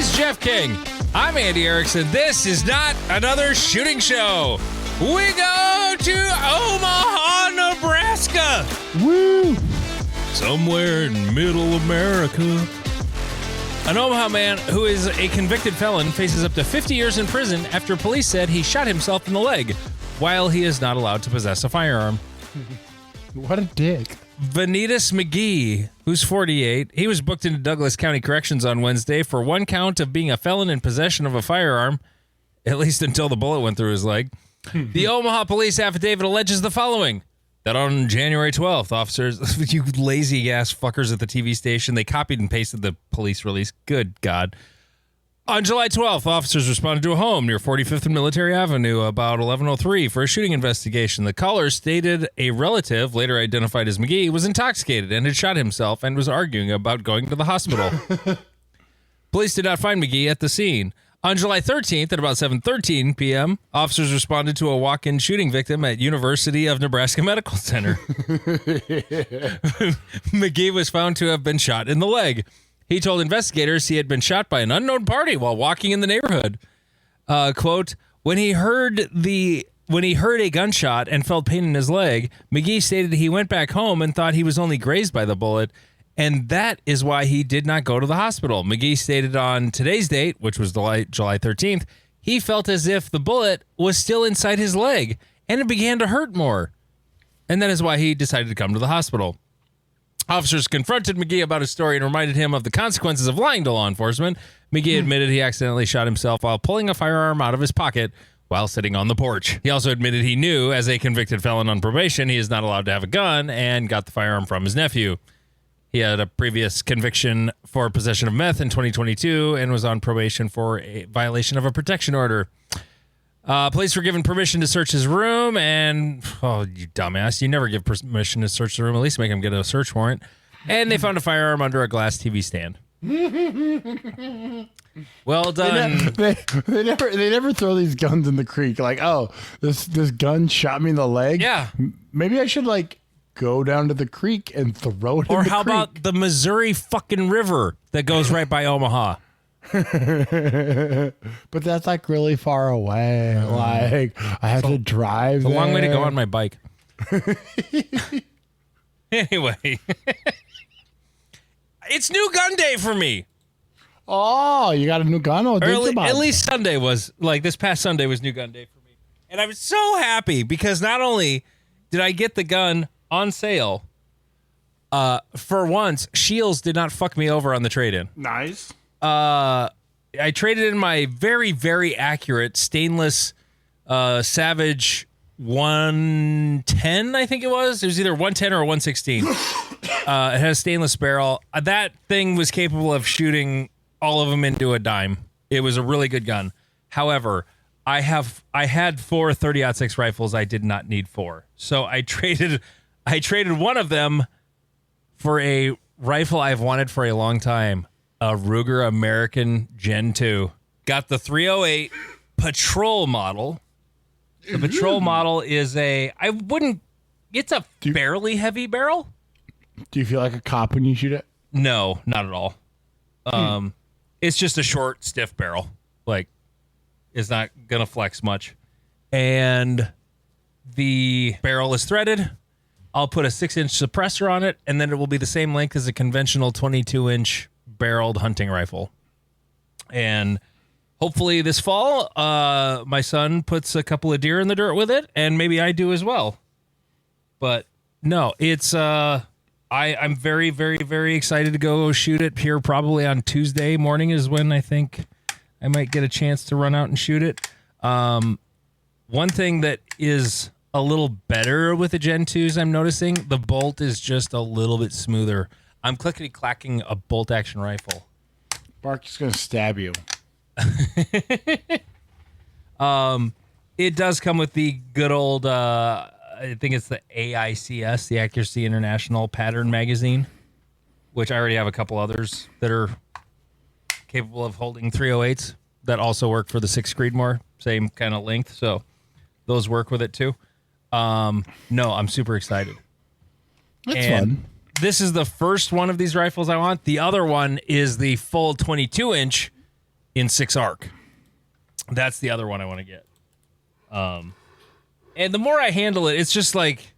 is Jeff King. I'm Andy Erickson. This is not another shooting show. We go to Omaha, Nebraska. Woo! Somewhere in middle America. An Omaha man who is a convicted felon faces up to 50 years in prison after police said he shot himself in the leg while he is not allowed to possess a firearm. What a dick. Vanitas McGee, who's 48, he was booked into Douglas County Corrections on Wednesday for one count of being a felon in possession of a firearm, at least until the bullet went through his leg. The Omaha police affidavit alleges the following: that on January 12th, officers, you lazy-ass fuckers at the TV station, they copied and pasted the police release. Good God. On July 12th, officers responded to a home near 45th and Military Avenue about 11:03 for a shooting investigation. The caller stated a relative, later identified as McGee, was intoxicated and had shot himself and was arguing about going to the hospital. Police did not find McGee at the scene. On July 13th at about 7:13 p.m., officers responded to a walk-in shooting victim at University of Nebraska Medical Center. McGee was found to have been shot in the leg. He told investigators he had been shot by an unknown party while walking in the neighborhood. Quote, when he heard a gunshot and felt pain in his leg, McGee stated he went back home and thought he was only grazed by the bullet, and that is why he did not go to the hospital. McGee stated on today's date, which was July 13th, he felt as if the bullet was still inside his leg, and it began to hurt more. And that is why he decided to come to the hospital. Officers confronted McGee about his story and reminded him of the consequences of lying to law enforcement. McGee admitted he accidentally shot himself while pulling a firearm out of his pocket while sitting on the porch. He also admitted he knew, as a convicted felon on probation, he is not allowed to have a gun and got the firearm from his nephew. He had a previous conviction for possession of meth in 2022 and was on probation for a violation of a protection order. Police were given permission to search his room, and, oh, you dumbass, you never give permission to search the room, at least make him get a search warrant. And they found a firearm under a glass TV stand. Well done. They never throw these guns in the creek. Like, oh, this gun shot me in the leg. Yeah. Maybe I should, go down to the creek and throw it in the creek. Or how about the Missouri fucking river that goes right by Omaha? But that's really far away. I have to drive. It's a long way to go on my bike. Anyway, it's new gun day for me. Oh, you got a new gun? Oh, at least Sunday was this past Sunday was new gun day for me, and I was so happy because not only did I get the gun on sale, for once, Shields did not fuck me over on the trade-in. Nice. I traded in my very, very accurate stainless Savage 110, I think it was. It was either 110 or a 116. It has a stainless barrel. That thing was capable of shooting all of them into a dime. It was a really good gun. However, I had 4 30-06 rifles. I did not need 4. So I traded one of them for a rifle I've wanted for a long time. A Ruger American Gen 2. Got the 308 Patrol model. The Patrol model is it's a fairly heavy barrel. Do you feel like a cop when you shoot it? No, not at all. It's just a short, stiff barrel. It's not going to flex much. And the barrel is threaded. I'll put a 6-inch suppressor on it, and then it will be the same length as a conventional 22-inch barreled hunting rifle. And hopefully this fall, my son puts a couple of deer in the dirt with it, and maybe I do as well. But no, it's I'm very, very, very excited to go shoot it here. Probably on Tuesday morning is when I think I might get a chance to run out and shoot it. One thing that is a little better with the Gen 2s, I'm noticing, the bolt is just a little bit smoother. I'm clickety-clacking a bolt-action rifle. Barky's going to stab you. It does come with the good old, I think it's the AICS, the Accuracy International Pattern Magazine, which I already have a couple others that are capable of holding 308s that also work for the 6 Creedmoor, same kind of length, so those work with it too. No, I'm super excited. That's fun. This is the first one of these rifles I want. The other one is the full 22-inch in 6 arc. That's the other one I want to get. And the more I handle it, it's just like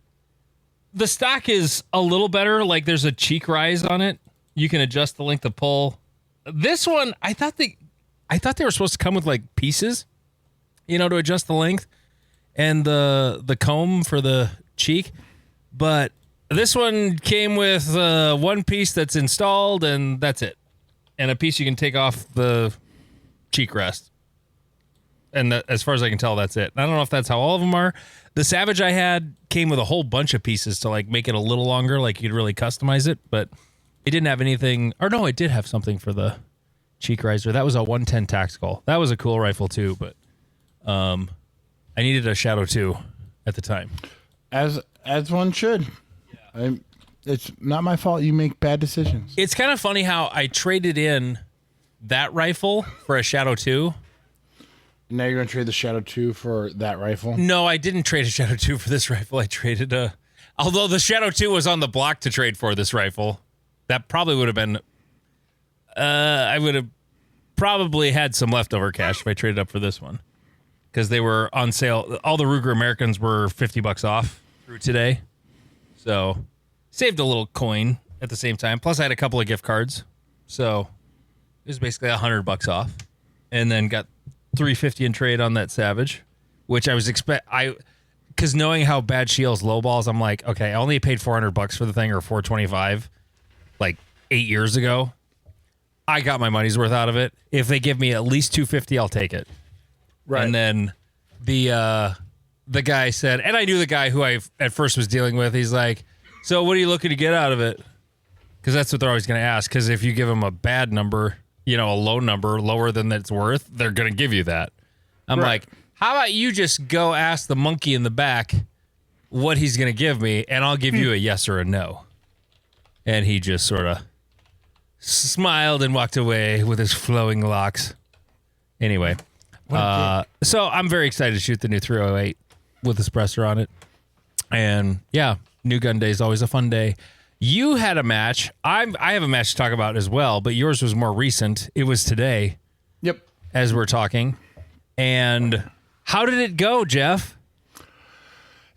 the stock is a little better. Like there's a cheek rise on it. You can adjust the length of pull. This one, I thought they were supposed to come with like pieces, to adjust the length and the comb for the cheek. But this one came with one piece that's installed and that's it. And a piece you can take off the cheek rest. And as far as I can tell, that's it. I don't know if that's how all of them are. The Savage I had came with a whole bunch of pieces to like make it a little longer, like you'd really customize it, but it didn't have anything. Or no, it did have something for the cheek riser. That was a 110 tactical. That was a cool rifle too, but I needed a Shadow 2 at the time. As one should. Yeah. It's not my fault you make bad decisions. It's kind of funny how I traded in that rifle for a Shadow 2. Now you're going to trade the Shadow 2 for that rifle? No, I didn't trade a Shadow 2 for this rifle. I traded although the Shadow 2 was on the block to trade for this rifle. That probably would have been, I would have probably had some leftover cash if I traded up for this one. Because they were on sale. All the Ruger Americans were $50 off through today. So, saved a little coin at the same time. Plus, I had a couple of gift cards. So, it was basically $100 off. And then got $350 in trade on that Savage, which I was because knowing how bad Shields lowballs, I'm like, okay, I only paid $400 for the thing or $425 like 8 years ago. I got my money's worth out of it. If they give me at least $250, I'll take it. Right. And then the guy said, and I knew the guy who I at first was dealing with. He's like, so what are you looking to get out of it? Because that's what they're always going to ask. Because if you give them a bad number, a low number, lower than it's worth, they're going to give you that. I'm like, how about you just go ask the monkey in the back what he's going to give me, and I'll give you a yes or a no. And he just sort of smiled and walked away with his flowing locks. Anyway, so I'm very excited to shoot the new 308 with the suppressor on it. And yeah, new gun day is always a fun day. You had a match. I have a match to talk about as well, but yours was more recent. It was today. Yep. As we're talking. And how did it go, Jeff?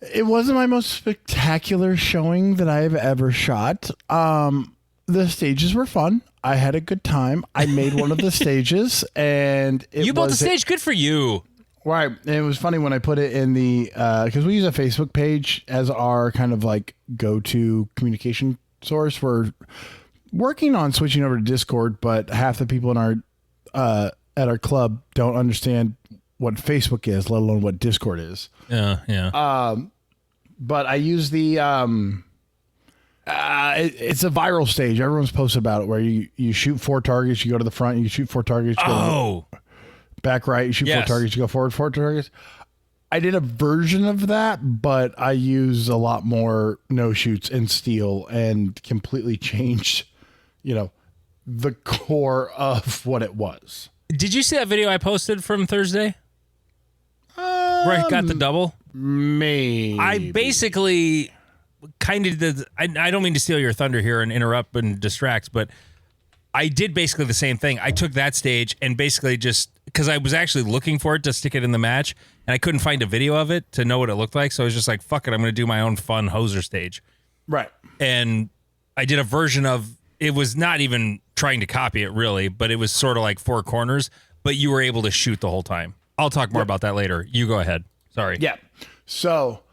It wasn't my most spectacular showing that I've ever shot. The stages were fun. I had a good time. I made one of the stages, and you built a stage. Good for you. Right. And it was funny when I put it in the, because we use a Facebook page as our kind of like go-to communication source. We're working on switching over to Discord, but half the people in our, at our club don't understand what Facebook is, let alone what Discord is. Yeah. But I use the, it's a viral stage. Everyone's posted about it where you shoot 4 targets, you go to the front, you shoot 4 targets. You go back right, you shoot 4 targets, you go forward 4 targets. I did a version of that, but I use a lot more no shoots and steel and completely changed, the core of what it was. Did you see that video I posted from Thursday? Where I got the double? Maybe. I basically kind of did. I don't mean to steal your thunder here and interrupt and distract, but I did basically the same thing. I took that stage and basically just, because I was actually looking for it to stick it in the match, and I couldn't find a video of it to know what it looked like, so I was just like, fuck it, I'm going to do my own fun hoser stage. Right. And I did a version of, it was not even trying to copy it really, but it was sort of like 4 corners, but you were able to shoot the whole time. I'll talk more about that later. You go ahead. Sorry. Yeah. So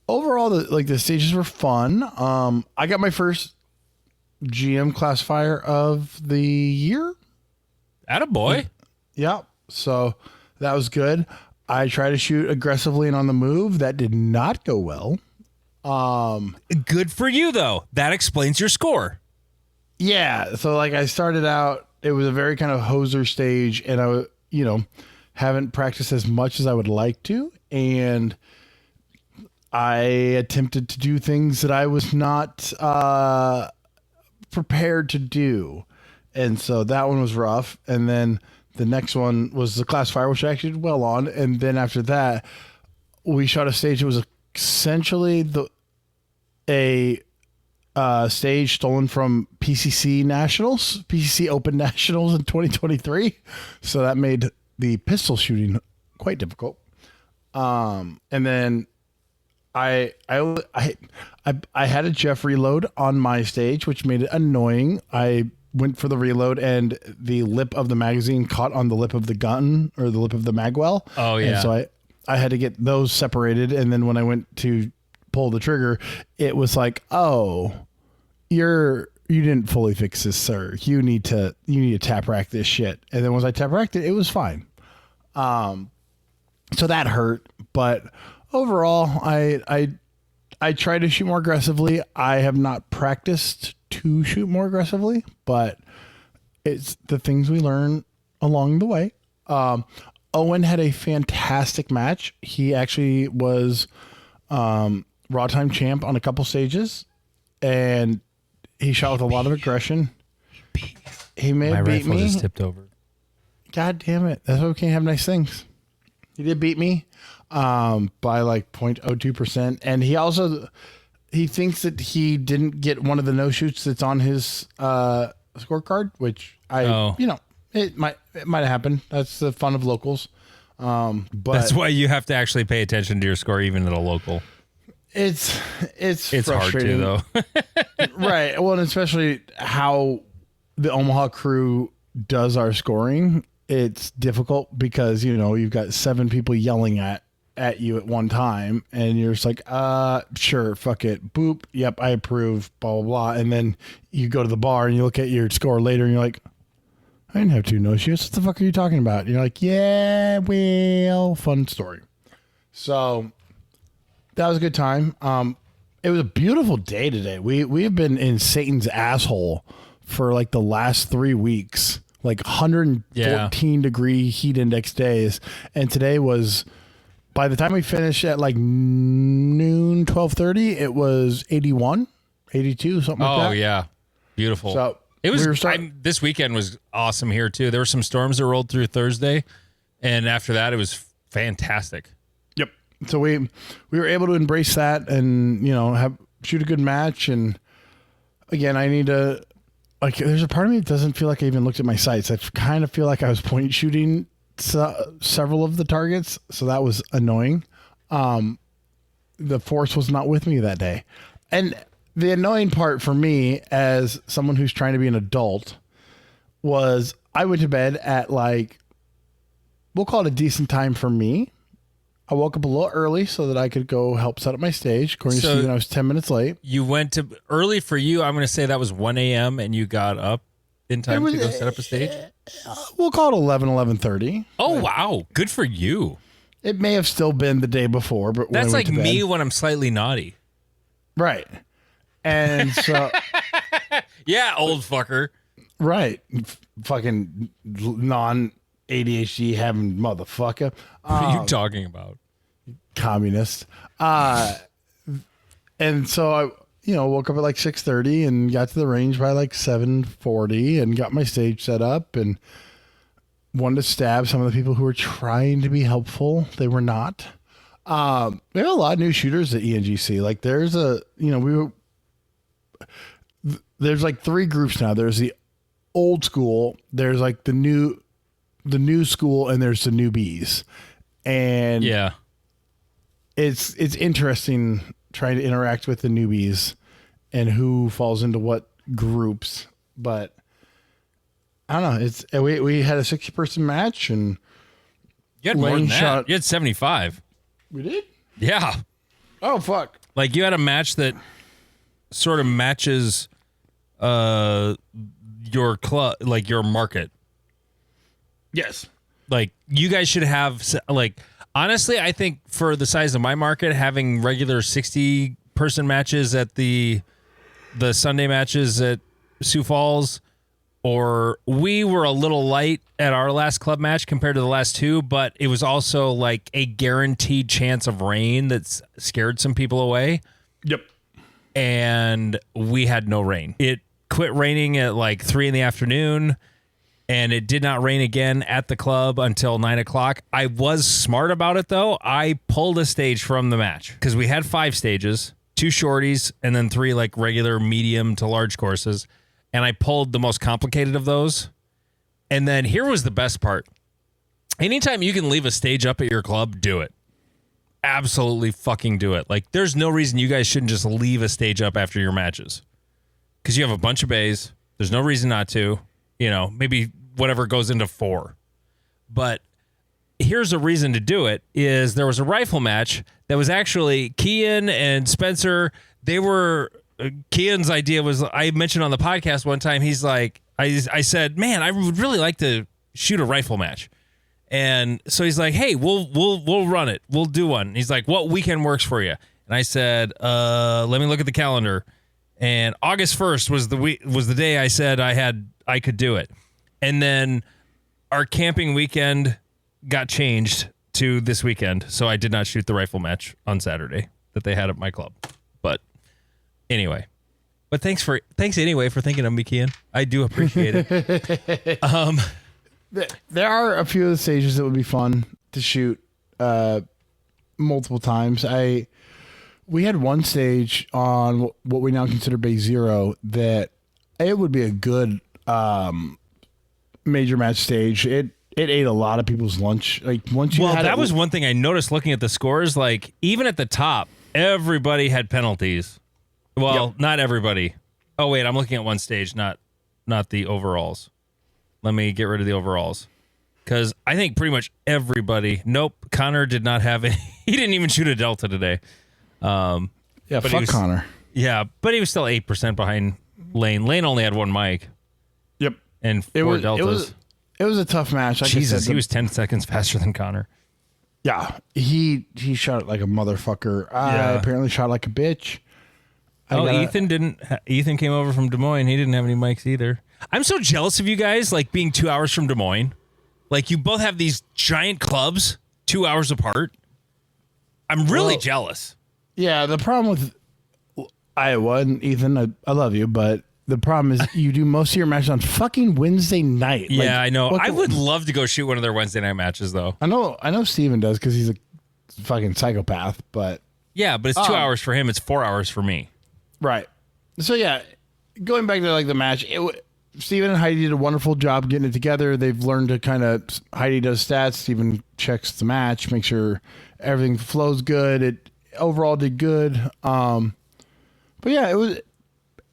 overall, the stages were fun. I got my first GM classifier of the year. Attaboy. Yeah. So that was good. I tried to shoot aggressively and on the move. That did not go well. Good for you, though. That explains your score. Yeah. So I started out, it was a very kind of hoser stage, and I, haven't practiced as much as I would like to. And I attempted to do things that I was not prepared to do. And so that one was rough. And then the next one was the classifier, which I actually did well on. And then after that, we shot a stage that was essentially a stage stolen from PCC Open Nationals in 2023. So that made the pistol shooting quite difficult. And then I had a Jeff reload on my stage, which made it annoying. I went for the reload and the lip of the magazine caught on the lip of the gun or the lip of the magwell. Oh yeah. And so I had to get those separated. And then when I went to pull the trigger, it was like, oh, you didn't fully fix this, sir. You need to tap rack this shit. And then once I tap racked it was fine. So that hurt, but overall, I try to shoot more aggressively. I have not practiced to shoot more aggressively, but it's the things we learn along the way. Owen had a fantastic match. He actually was raw time champ on a couple stages, and he shot with a lot of aggression. He may have beat me. My rifle just tipped over. God damn it. That's why we can't have nice things. He did beat me by like 0.02%. And he thinks that he didn't get one of the no shoots that's on his scorecard, which it might have happened. That's the fun of locals. But that's why you have to actually pay attention to your score, even at a local. It's hard to, though. Right. Well, and especially how the Omaha crew does our scoring. It's difficult because, you've got 7 people yelling at you at one time, and you're just like, sure, fuck it. Boop. Yep, I approve, blah, blah, blah. And then you go to the bar and you look at your score later and you're like, I didn't have 2 no shoots. What the fuck are you talking about? And you're like, yeah, well, fun story. So that was a good time. It was a beautiful day today. We have been in Satan's asshole for like the last 3 weeks. Like 114 degree heat index days. And today was, by the time we finished at like noon, 12:30, it was 81, 82, something like that. Oh, yeah. Beautiful. So it was, this weekend was awesome here too. There were some storms that rolled through Thursday. And after that, it was fantastic. Yep. So we were able to embrace that and, shoot a good match. And again, I need to, like, there's a part of me that doesn't feel like I even looked at my sights. I kind of feel like I was point shooting several of the targets, so that was annoying. The force was not with me that day. And the annoying part for me as someone who's trying to be an adult was I went to bed at like, we'll call it a decent time for me. I woke up a little early so that I could go help set up my stage. According to Steven, I was 10 minutes late. You went to early for you. I'm going to say that was 1 a.m. and you got up in time to go set up a stage. We'll call it 11:30. Oh, wow. Good for you. It may have still been the day before, but that's like me when I'm slightly naughty. Right. And so. Yeah, old fucker. Right. Fucking non-ADHD having motherfucker. What are you talking about? Communist. And so I, woke up at like 6:30 and got to the range by like 7:40 and got my stage set up and wanted to stab some of the people who were trying to be helpful. They were not. We have a lot of new shooters at ENGC. Like there's there's like 3 groups now. There's the old school. There's like the new school, and there's the newbies. And yeah, it's interesting trying to interact with the newbies and who falls into what groups. But I don't know. We had a 60-person match, and you had more than that. You had 75. We did? Yeah. Oh fuck! Like you had a match that sort of matches your club, like your market. Yes. Like you guys should have, like, honestly, I think for the size of my market, having regular 60-person matches at the Sunday matches at Sioux Falls, or we were a little light at our last club match compared to the last 2, but it was also like a guaranteed chance of rain that's scared some people away. Yep. And we had no rain. It quit raining at like 3 p.m. and it did not rain again at the club until 9 o'clock. I was smart about it, though. I pulled a stage from the match because we had 5 stages. 2 shorties, and then 3 like regular medium to large courses. And I pulled the most complicated of those. And then here was the best part. Anytime you can leave a stage up at your club, do it. Absolutely fucking do it. Like, there's no reason you guys shouldn't just leave a stage up after your matches. Because you have a bunch of bays. There's no reason not to. You know, maybe whatever goes into 4. But here's a reason to do it is there was a rifle match that was actually Kian and Spencer. They were, Kian's idea was, I mentioned on the podcast one time, he's like, I said, man, I would really like to shoot a rifle match. And so he's like, hey, we'll run it. We'll do one. He's like, what weekend works for you? And I said, let me look at the calendar. And August 1st was the day I said I could do it. And then our camping weekend got changed to this weekend, so I did not shoot the rifle match on Saturday that they had at my club. But anyway, thanks anyway for thinking of me, Kian. I do appreciate it. There are a few of the stages that would be fun to shoot multiple times. We had one stage on what we now consider Bay Zero that it would be a good major match stage. It ate a lot of people's lunch. Like once you that was one thing I noticed looking at the scores. Like even at the top, everybody had penalties. Well, not everybody. Oh wait, I'm looking at one stage, not the overalls. Let me get rid of the overalls. Because I think pretty much everybody... Nope, Connor did not have any... He didn't even shoot a Delta today. But fuck Connor. Yeah, but he was still 8% behind Lane. Lane only had 1 mic. Yep. And 4 Deltas. It was a tough match. Like Jesus, he was 10 seconds faster than Connor. Yeah, he shot it like a motherfucker. I apparently shot like a bitch. Ethan came over from Des Moines. He didn't have any mics either. I'm so jealous of you guys, like being 2 hours from Des Moines. Like you both have these giant clubs 2 hours apart. I'm really jealous. Yeah, the problem with Iowa and Ethan, I love you, but the problem is you do most of your matches on fucking Wednesday night. Yeah, I know. I would love to go shoot one of their Wednesday night matches, though. I know Steven does because he's a fucking psychopath, but... Yeah, but it's 2 hours for him. It's 4 hours for me. Right. So, yeah, going back to like the match, Steven and Heidi did a wonderful job getting it together. They've learned to kind of... Heidi does stats. Steven checks the match, makes sure everything flows good. It overall did good. But, yeah, it was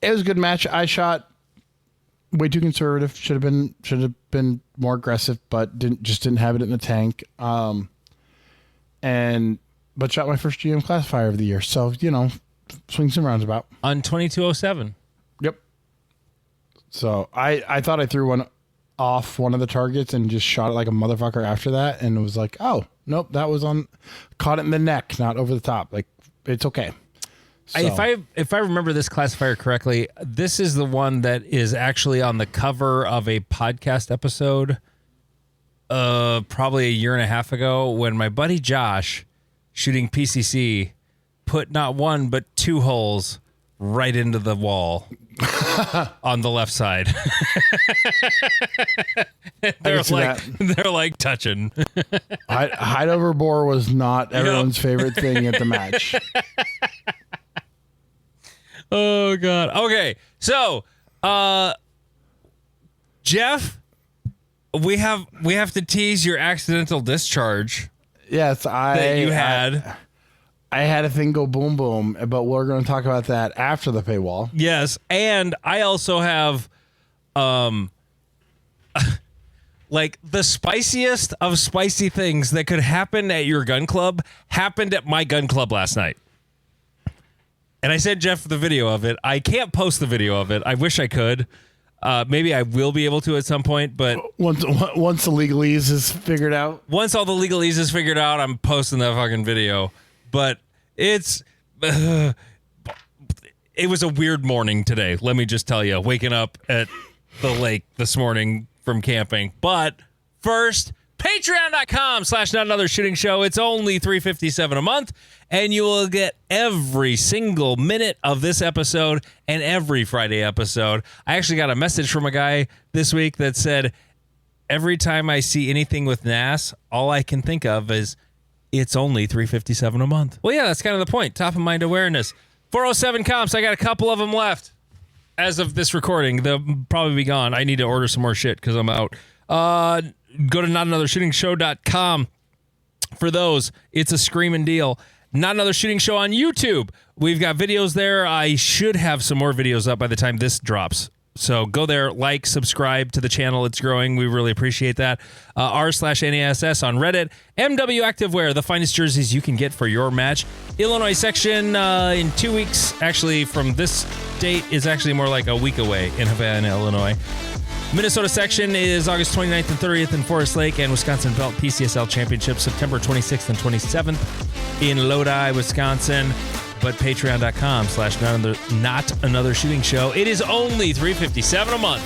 a good match. I shot way too conservative. Should have been more aggressive, but didn't have it in the tank. But shot my first GM classifier of the year. So, swings and roundabout. On 2207. Yep. So I thought I threw one off one of the targets and just shot it like a motherfucker after that. And it was like, oh, nope, that was caught it in the neck, not over the top. Like, it's okay. So. If I remember this classifier correctly, this is the one that is actually on the cover of a podcast episode probably a year and a half ago when my buddy Josh, shooting PCC, put not 1 but 2 holes right into the wall on the left side. they're like touching. Hide over bore was not everyone's favorite thing at the match. Oh God. Okay. So, Jeff, we have to tease your accidental discharge. Yes, that you had. I had a thing go boom boom, but we're going to talk about that after the paywall. Yes, and I also have, like the spiciest of spicy things that could happen at your gun club happened at my gun club last night. And I sent Jeff the video of it. I can't post the video of it. I wish I could. Maybe I will be able to at some point, but once the legalese is figured out. Once all the legalese is figured out, I'm posting that fucking video. But it was a weird morning today. Let me just tell you, waking up at the lake this morning from camping. But first, patreon.com/notanothershootingshow. It's only $3.57 a month, and you will get every single minute of this episode and every Friday episode. I actually got a message from a guy this week that said, every time I see anything with NAS, all I can think of is, it's only $3.57 a month. Well, yeah, that's kind of the point. Top of mind awareness. 407 comps. I got a couple of them left as of this recording. They'll probably be gone. I need to order some more shit because I'm out. Go to notanothershootingshow.com for those. It's a screaming deal. Not Another Shooting Show on YouTube. We've got videos there. I should have some more videos up by the time this drops. So go there, like, subscribe to the channel. It's growing. We really appreciate that. r/NASS on Reddit. MW Activewear, the finest jerseys you can get for your match. Illinois section in 2 weeks. Actually, from this date is actually more like a week away in Havana, Illinois. Minnesota section is August 29th and 30th in Forest Lake, and Wisconsin Belt PCSL Championship September 26th and 27th in Lodi, Wisconsin. But patreon.com/not another shooting show. It is only $357 a month.